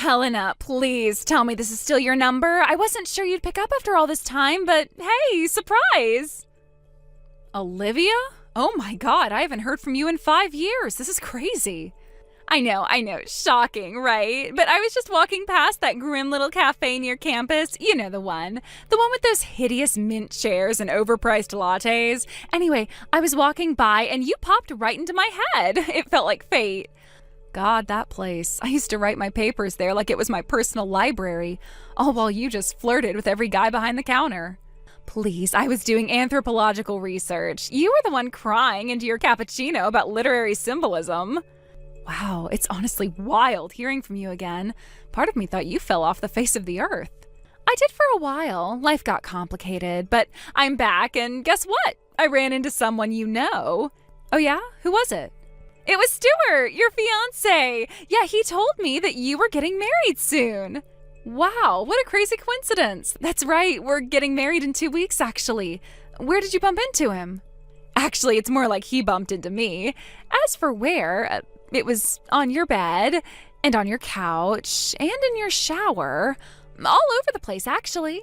Helena, please tell me this is still your number. I wasn't sure you'd pick up after all this time, but hey, surprise! Olivia? Oh my God, I haven't heard from you in 5 years. This is crazy. I know, shocking, right? But I was just walking past that grim little cafe near campus. You know the one. The one with those hideous mint chairs and overpriced lattes. Anyway, I was walking by and you popped right into my head. It felt like fate. God, that place. I used to write my papers there like it was my personal library, all while you just flirted with every guy behind the counter. Please, I was doing anthropological research. You were the one crying into your cappuccino about literary symbolism. Wow, it's honestly wild hearing from you again. Part of me thought you fell off the face of the earth. I did for a while. Life got complicated, but I'm back, and guess what? I ran into someone you know. Oh yeah? Who was it? It was Stuart, your fiance. Yeah, he told me that you were getting married soon. Wow, what a crazy coincidence. That's right, we're getting married in 2 weeks, actually. Where did you bump into him? Actually, it's more like he bumped into me. As for where, it was on your bed, and on your couch, and in your shower. All over the place, actually.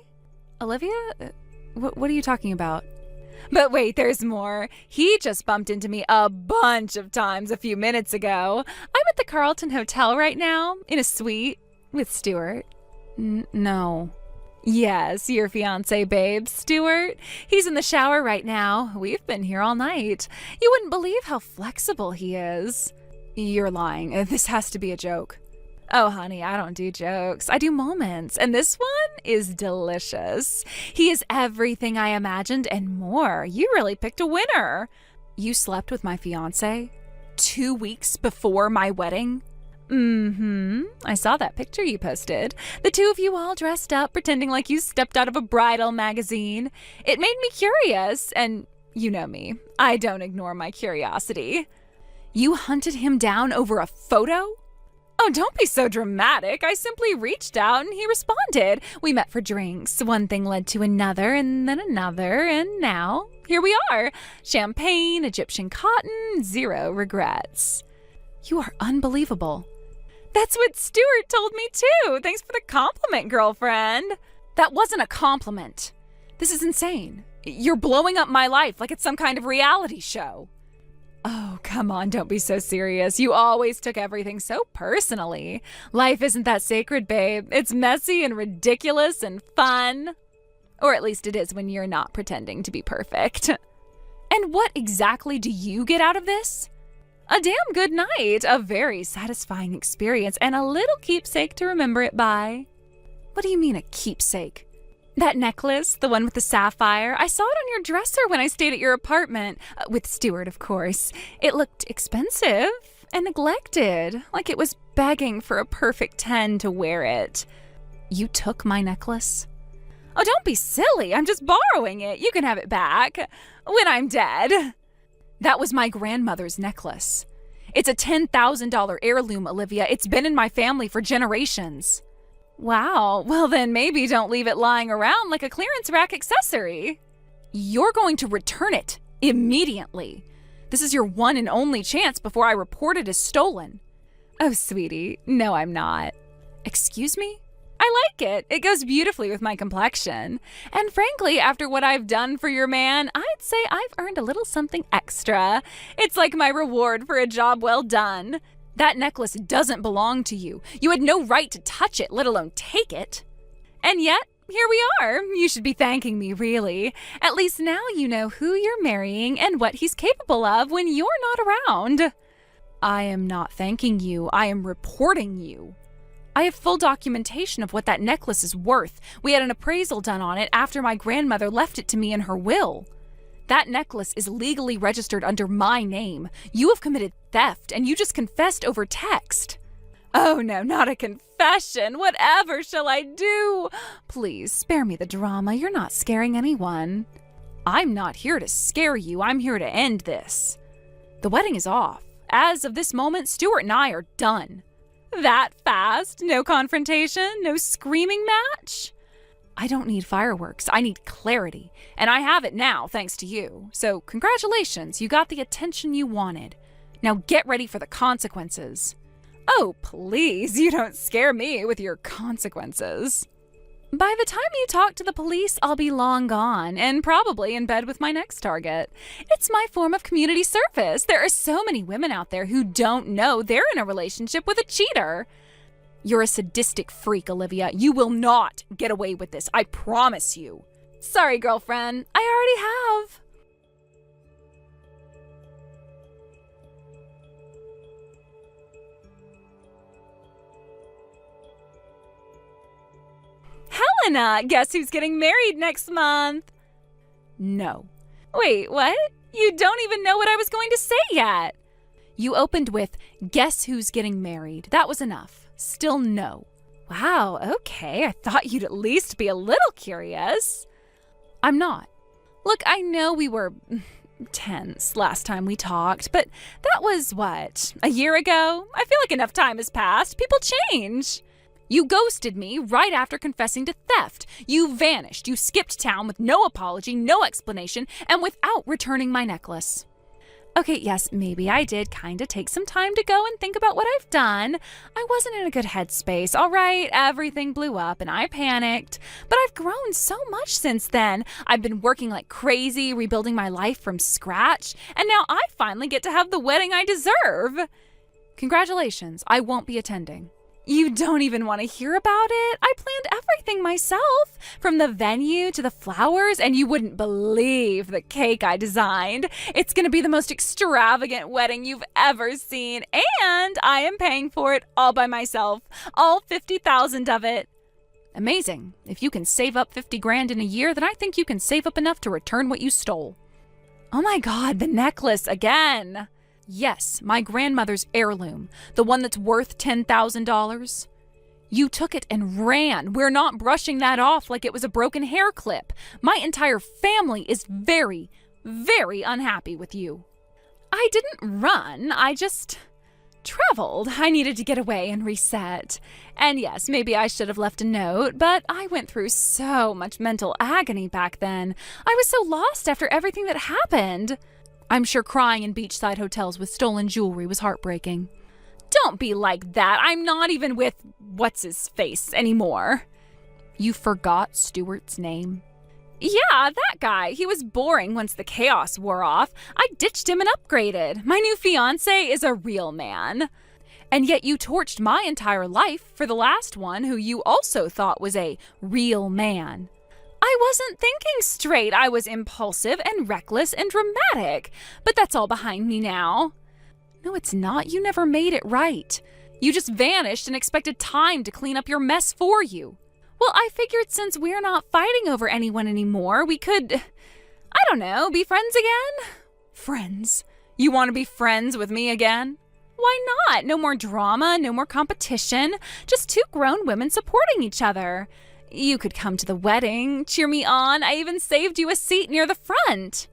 Olivia? What are you talking about? But wait, there's more. He just bumped into me a bunch of times a few minutes ago. I'm at the Carlton Hotel right now, in a suite, with Stuart. No. Yes, your fiancé, babe, Stuart. He's in the shower right now. We've been here all night. You wouldn't believe how flexible he is. You're lying. This has to be a joke. Oh, honey, I don't do jokes. I do moments, and this one is delicious. He is everything I imagined and more. You really picked a winner. You slept with my fiancé 2 weeks before my wedding? I saw that picture you posted. The two of you all dressed up, pretending like you stepped out of a bridal magazine. It made me curious, and you know me. I don't ignore my curiosity. You hunted him down over a photo? Oh, don't be so dramatic. I simply reached out and he responded. We met for drinks. One thing led to another and then another, and now here we are. Champagne, Egyptian cotton, 0 regrets. You are unbelievable. That's what Stuart told me too. Thanks for the compliment, girlfriend. That wasn't a compliment. This is insane. You're blowing up my life like it's some kind of reality show. Oh, come on, don't be so serious. You always took everything so personally. Life isn't that sacred, babe. It's messy and ridiculous and fun. Or at least it is when you're not pretending to be perfect. And what exactly do you get out of this? A damn good night, a very satisfying experience, and a little keepsake to remember it by. What do you mean a keepsake? That necklace, the one with the sapphire, I saw it on your dresser when I stayed at your apartment. With Stuart, of course. It looked expensive and neglected, like it was begging for a perfect 10 to wear it. You took my necklace? Oh, don't be silly. I'm just borrowing it. You can have it back when I'm dead. That was my grandmother's necklace. It's a $10,000 heirloom, Olivia. It's been in my family for generations. Wow, well then maybe don't leave it lying around like a clearance rack accessory. You're going to return it immediately. This is your one and only chance before I report it as stolen. Oh, sweetie, no I'm not. Excuse me? I like it. It goes beautifully with my complexion. And frankly, after what I've done for your man, I'd say I've earned a little something extra. It's like my reward for a job well done. That necklace doesn't belong to you. You had no right to touch it, let alone take it. And yet, here we are. You should be thanking me, really. At least now you know who you're marrying and what he's capable of when you're not around. I am not thanking you. I am reporting you. I have full documentation of what that necklace is worth. We had an appraisal done on it after my grandmother left it to me in her will. That necklace is legally registered under my name. You have committed theft, and you just confessed over text. Oh no, not a confession. Whatever shall I do? Please, spare me the drama. You're not scaring anyone. I'm not here to scare you. I'm here to end this. The wedding is off. As of this moment, Stuart and I are done. That fast? No confrontation? No screaming match? I don't need fireworks. I need clarity. And I have it now, thanks to you. So congratulations, you got the attention you wanted. Now get ready for the consequences. Oh, please, you don't scare me with your consequences. By the time you talk to the police, I'll be long gone and probably in bed with my next target. It's my form of community service. There are so many women out there who don't know they're in a relationship with a cheater. You're a sadistic freak, Olivia. You will not get away with this, I promise you. Sorry, girlfriend. I already have. Helena, guess who's getting married next month? No. Wait, what? You don't even know what I was going to say yet. You opened with, guess who's getting married. That was enough. Still no. Wow, okay. I thought you'd at least be a little curious. I'm not. Look, I know we were tense last time we talked, but that was what? A year ago? I feel like enough time has passed. People change. You ghosted me right after confessing to theft. You vanished. You skipped town with no apology, no explanation, and without returning my necklace. Okay, yes, maybe I did kind of take some time to go and think about what I've done. I wasn't in a good headspace, all right? Everything blew up and I panicked. But I've grown so much since then. I've been working like crazy, rebuilding my life from scratch, and now I finally get to have the wedding I deserve. Congratulations, I won't be attending. You don't even want to hear about it. I planned everything myself, from the venue to the flowers, and you wouldn't believe the cake I designed. It's going to be the most extravagant wedding you've ever seen, and I am paying for it all by myself, all 50,000 of it. Amazing. If you can save up 50 grand in a year, then I think you can save up enough to return what you stole. Oh my God, the necklace again. Yes, my grandmother's heirloom, the one that's worth $10,000. You took it and ran. We're not brushing that off like it was a broken hair clip. My entire family is very, very unhappy with you. I didn't run. I just traveled. I needed to get away and reset. And yes, maybe I should have left a note, but I went through so much mental agony back then. I was so lost after everything that happened. I'm sure crying in beachside hotels with stolen jewelry was heartbreaking. Don't be like that. I'm not even with what's-his-face anymore. You forgot Stuart's name? Yeah, that guy. He was boring once the chaos wore off. I ditched him and upgraded. My new fiance is a real man. And yet you torched my entire life for the last one who you also thought was a real man. I wasn't thinking straight. I was impulsive and reckless and dramatic. But that's all behind me now. No, it's not. You never made it right. You just vanished and expected time to clean up your mess for you. Well, I figured since we're not fighting over anyone anymore, we could, I don't know, be friends again? Friends? You want to be friends with me again? Why not? No more drama, no more competition. Just two grown women supporting each other. You could come to the wedding, cheer me on. I even saved you a seat near the front.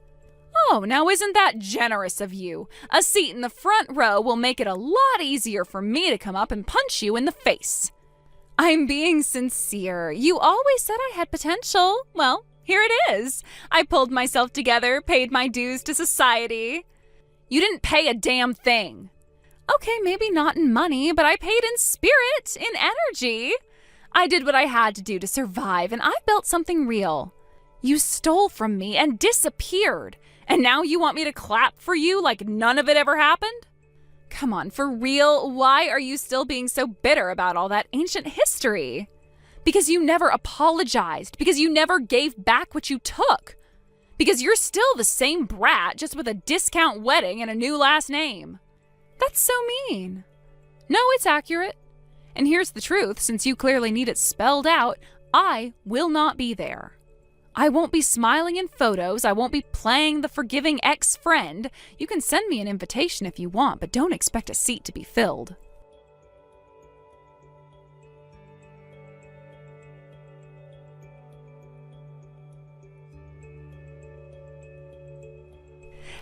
Oh, now isn't that generous of you? A seat in the front row will make it a lot easier for me to come up and punch you in the face. I'm being sincere. You always said I had potential. Well, here it is. I pulled myself together, paid my dues to society. You didn't pay a damn thing. Okay, maybe not in money, but I paid in spirit, in energy. I did what I had to do to survive, and I built something real. You stole from me and disappeared, and now you want me to clap for you like none of it ever happened? Come on, for real, why are you still being so bitter about all that ancient history? Because you never apologized, because you never gave back what you took, because you're still the same brat, just with a discount wedding and a new last name. That's so mean. No, it's accurate. And here's the truth, since you clearly need it spelled out, I will not be there. I won't be smiling in photos. I won't be playing the forgiving ex-friend. You can send me an invitation if you want, but don't expect a seat to be filled.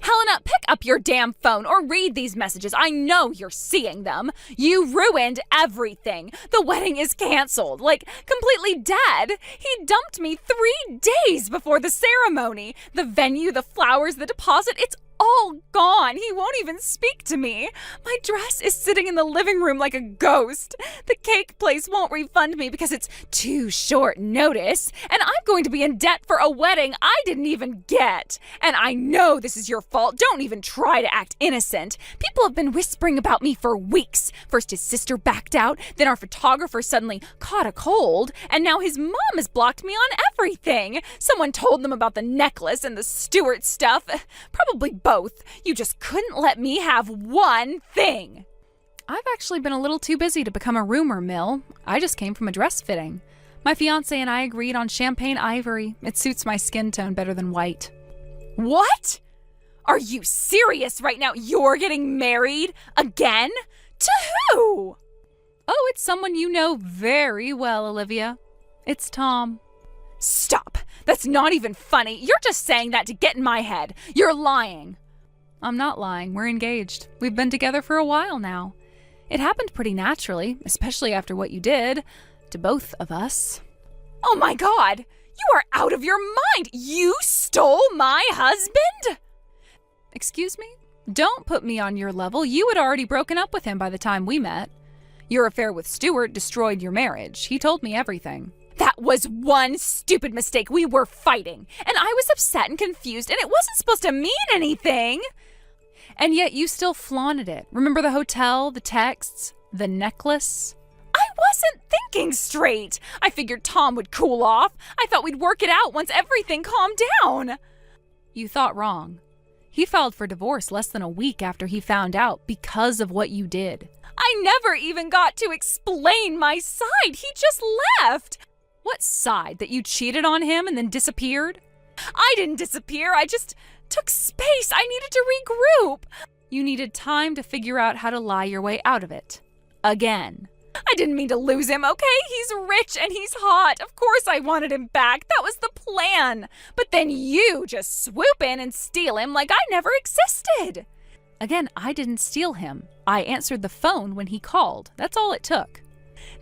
Helena, pick up your damn phone or read these messages. I know you're seeing them. You ruined everything. The wedding is canceled, like completely dead. He dumped me 3 days before the ceremony. The venue, the flowers, the deposit, it's all gone. He won't even speak to me. My dress is sitting in the living room like a ghost. The cake place won't refund me because it's too short notice. And I'm going to be in debt for a wedding I didn't even get. And I know this is your fault. Don't even try to act innocent. People have been whispering about me for weeks. First his sister backed out, then our photographer suddenly caught a cold, and now his mom has blocked me on everything. Someone told them about the necklace and the Stewart stuff. Probably both. You just couldn't let me have one thing. I've actually been a little too busy to become a rumor mill. I just came from a dress fitting. My fiance and I agreed on champagne ivory. It suits my skin tone better than white. What? Are you serious right now? You're getting married? Again? To who? Oh, it's someone you know very well, Olivia. It's Tom. Stop. That's not even funny. You're just saying that to get in my head. You're lying. I'm not lying. We're engaged. We've been together for a while now. It happened pretty naturally, especially after what you did to both of us. Oh my God! You are out of your mind! You stole my husband? Excuse me? Don't put me on your level. You had already broken up with him by the time we met. Your affair with Stewart destroyed your marriage. He told me everything. That was one stupid mistake. We were fighting, and I was upset and confused, and it wasn't supposed to mean anything. And yet you still flaunted it. Remember the hotel, the texts, the necklace? I wasn't thinking straight. I figured Tom would cool off. I thought we'd work it out once everything calmed down. You thought wrong. He filed for divorce less than a week after he found out because of what you did. I never even got to explain my side. He just left. What side? That you cheated on him and then disappeared? I didn't disappear. I just took space. I needed to regroup. You needed time to figure out how to lie your way out of it. Again. I didn't mean to lose him, okay? He's rich and he's hot. Of course I wanted him back. That was the plan. But then you just swoop in and steal him like I never existed. Again, I didn't steal him. I answered the phone when he called. That's all it took.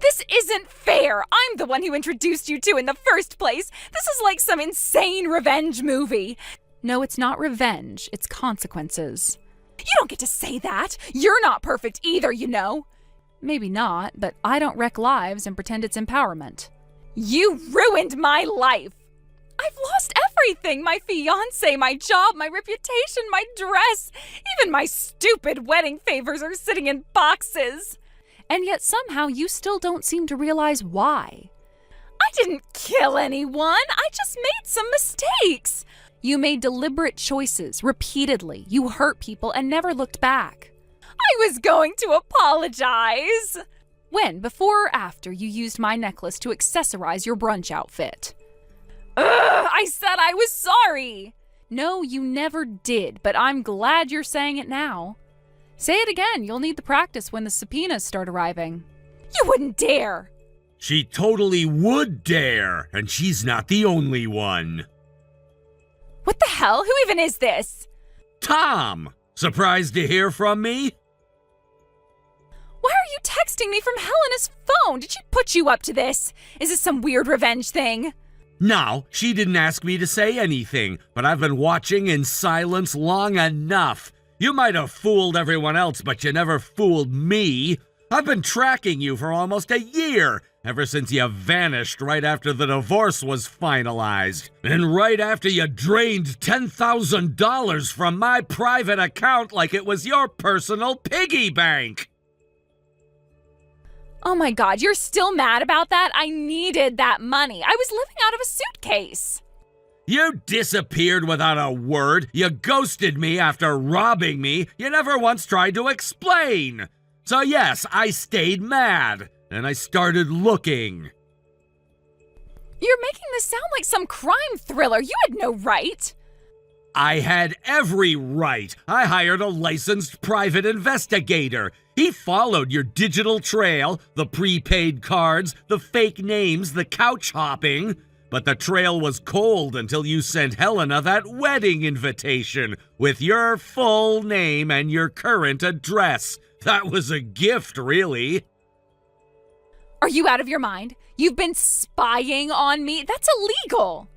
This isn't fair. I'm the one who introduced you to in the first place. This is like some insane revenge movie. No, it's not revenge. It's consequences. You don't get to say that. You're not perfect either, you know. Maybe not, but I don't wreck lives and pretend it's empowerment. You ruined my life. I've lost everything. My fiance, my job, my reputation, my dress. Even my stupid wedding favors are sitting in boxes. And yet somehow you still don't seem to realize why. I didn't kill anyone. I just made some mistakes. You made deliberate choices repeatedly. You hurt people and never looked back. I was going to apologize. When, before or after, you used my necklace to accessorize your brunch outfit? I said I was sorry. No, you never did, but I'm glad you're saying it now. Say it again. You'll need the practice when the subpoenas start arriving. You wouldn't dare. She totally would dare, and she's not the only one. What the hell? Who even is this? Tom! Surprised to hear from me? Why are you texting me from Helena's phone? Did she put you up to this? Is this some weird revenge thing? No, she didn't ask me to say anything, but I've been watching in silence long enough. You might have fooled everyone else, but you never fooled me. I've been tracking you for almost a year, ever since you vanished right after the divorce was finalized, and right after you drained $10,000 from my private account like it was your personal piggy bank. Oh my God, you're still mad about that? I needed that money. I was living out of a suitcase. You disappeared without a word. You ghosted me after robbing me. You never once tried to explain. So yes, I stayed mad, and I started looking. You're making this sound like some crime thriller. You had no right. I had every right. I hired a licensed private investigator. He followed your digital trail, the prepaid cards, the fake names, the couch hopping. But the trail was cold until you sent Helena that wedding invitation with your full name and your current address. That was a gift, really. Are you out of your mind? You've been spying on me? That's illegal.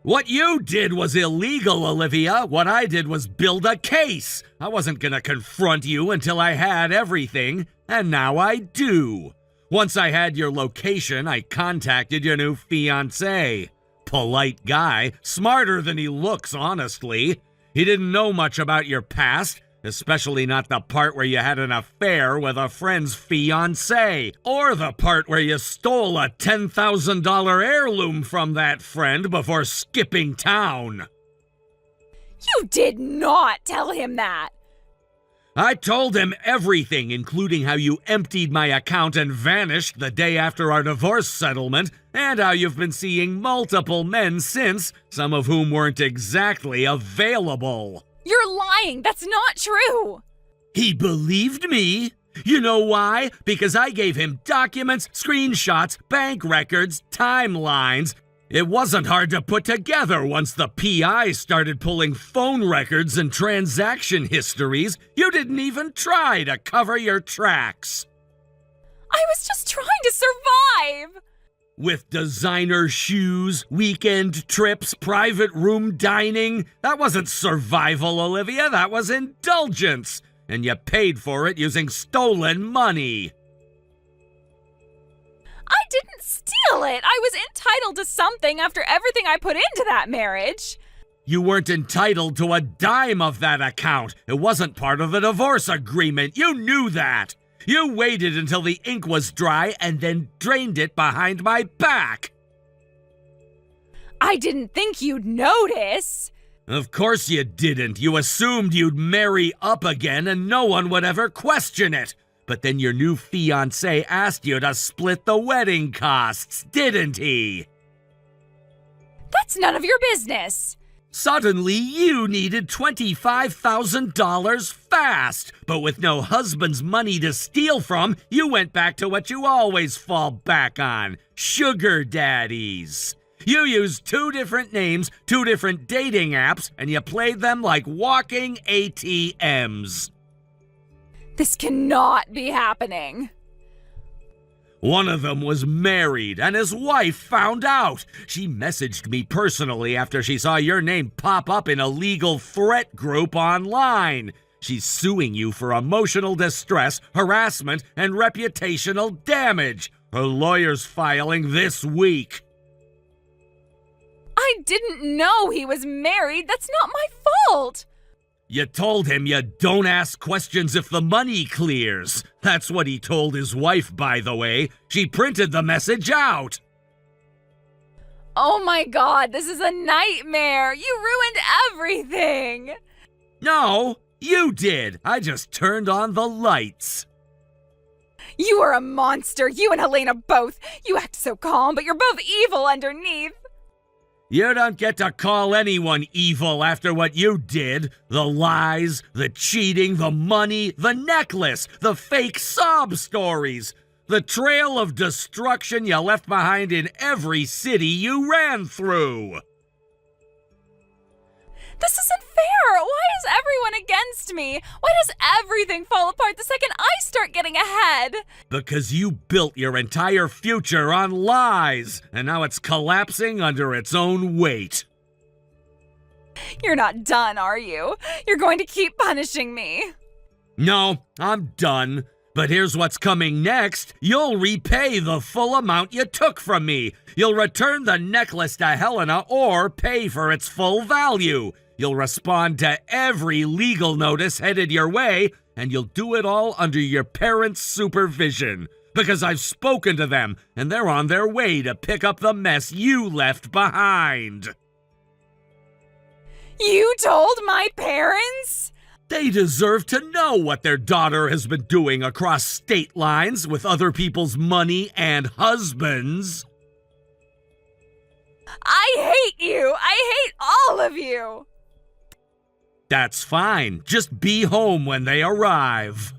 What you did was illegal, Olivia. What I did was build a case. I wasn't gonna confront you until I had everything, and now I do. Once I had your location, I contacted your new fiance. Polite guy, smarter than he looks, honestly. He didn't know much about your past, especially not the part where you had an affair with a friend's fiance, or the part where you stole a $10,000 heirloom from that friend before skipping town. You did not tell him that! I told him everything, including how you emptied my account and vanished the day after our divorce settlement, and how you've been seeing multiple men since, some of whom weren't exactly available. You're lying! That's not true! He believed me. You know why? Because I gave him documents, screenshots, bank records, timelines. It wasn't hard to put together once the PI started pulling phone records and transaction histories. You didn't even try to cover your tracks. I was just trying to survive! With designer shoes, weekend trips, private room dining. That wasn't survival, Olivia. That was indulgence. And you paid for it using stolen money. I didn't steal it! I was entitled to something after everything I put into that marriage! You weren't entitled to a dime of that account. It wasn't part of the divorce agreement. You knew that. You waited until the ink was dry and then drained it behind my back. I didn't think you'd notice. Of course you didn't. You assumed you'd marry up again and no one would ever question it. But then your new fiancé asked you to split the wedding costs, didn't he? That's none of your business. Suddenly, you needed $25,000 fast. But with no husband's money to steal from, you went back to what you always fall back on, sugar daddies. You used 2 different names, 2 different dating apps, and you played them like walking ATMs. This cannot be happening. One of them was married, and his wife found out. She messaged me personally after she saw your name pop up in a legal threat group online. She's suing you for emotional distress, harassment, and reputational damage. Her lawyer's filing this week. I didn't know he was married. That's not my fault. You told him you don't ask questions if the money clears. That's what he told his wife, by the way. She printed the message out. Oh my God, this is a nightmare. You ruined everything. No, you did. I just turned on the lights. You are a monster. You and Helena both. You act so calm, but you're both evil underneath. You don't get to call anyone evil after what you did. The lies, the cheating, the money, the necklace, the fake sob stories. The trail of destruction you left behind in every city you ran through. This isn't fair. Why is everyone against me? Why does everything fall apart the second I start getting ahead? Because you built your entire future on lies, and now it's collapsing under its own weight. You're not done, are you? You're going to keep punishing me. No, I'm done. But here's what's coming next. You'll repay the full amount you took from me. You'll return the necklace to Helena or pay for its full value. You'll respond to every legal notice headed your way, and you'll do it all under your parents' supervision. Because I've spoken to them, and they're on their way to pick up the mess you left behind. You told my parents? They deserve to know what their daughter has been doing across state lines with other people's money and husbands. I hate you! I hate all of you! That's fine. Just be home when they arrive.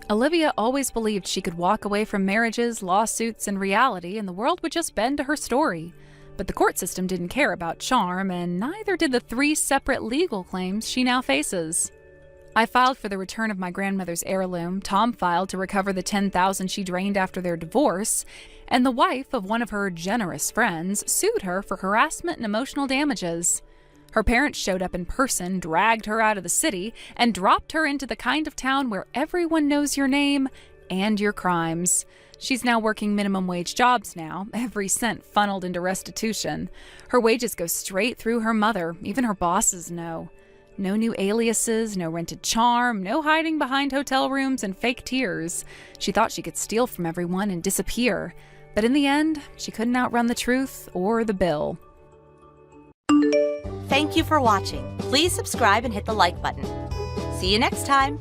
Olivia always believed she could walk away from marriages, lawsuits, and reality, and the world would just bend to her story. But the court system didn't care about charm, and neither did the 3 separate legal claims she now faces. I filed for the return of my grandmother's heirloom, Tom filed to recover the $10,000 she drained after their divorce, and the wife of one of her generous friends sued her for harassment and emotional damages. Her parents showed up in person, dragged her out of the city, and dropped her into the kind of town where everyone knows your name and your crimes. She's now working minimum wage jobs now, every cent funneled into restitution. Her wages go straight through her mother, even her bosses know. No new aliases, no rented charm, no hiding behind hotel rooms and fake tears. She thought she could steal from everyone and disappear. But in the end, she couldn't outrun the truth or the bill. Thank you for watching. Please subscribe and hit the like button. See you next time.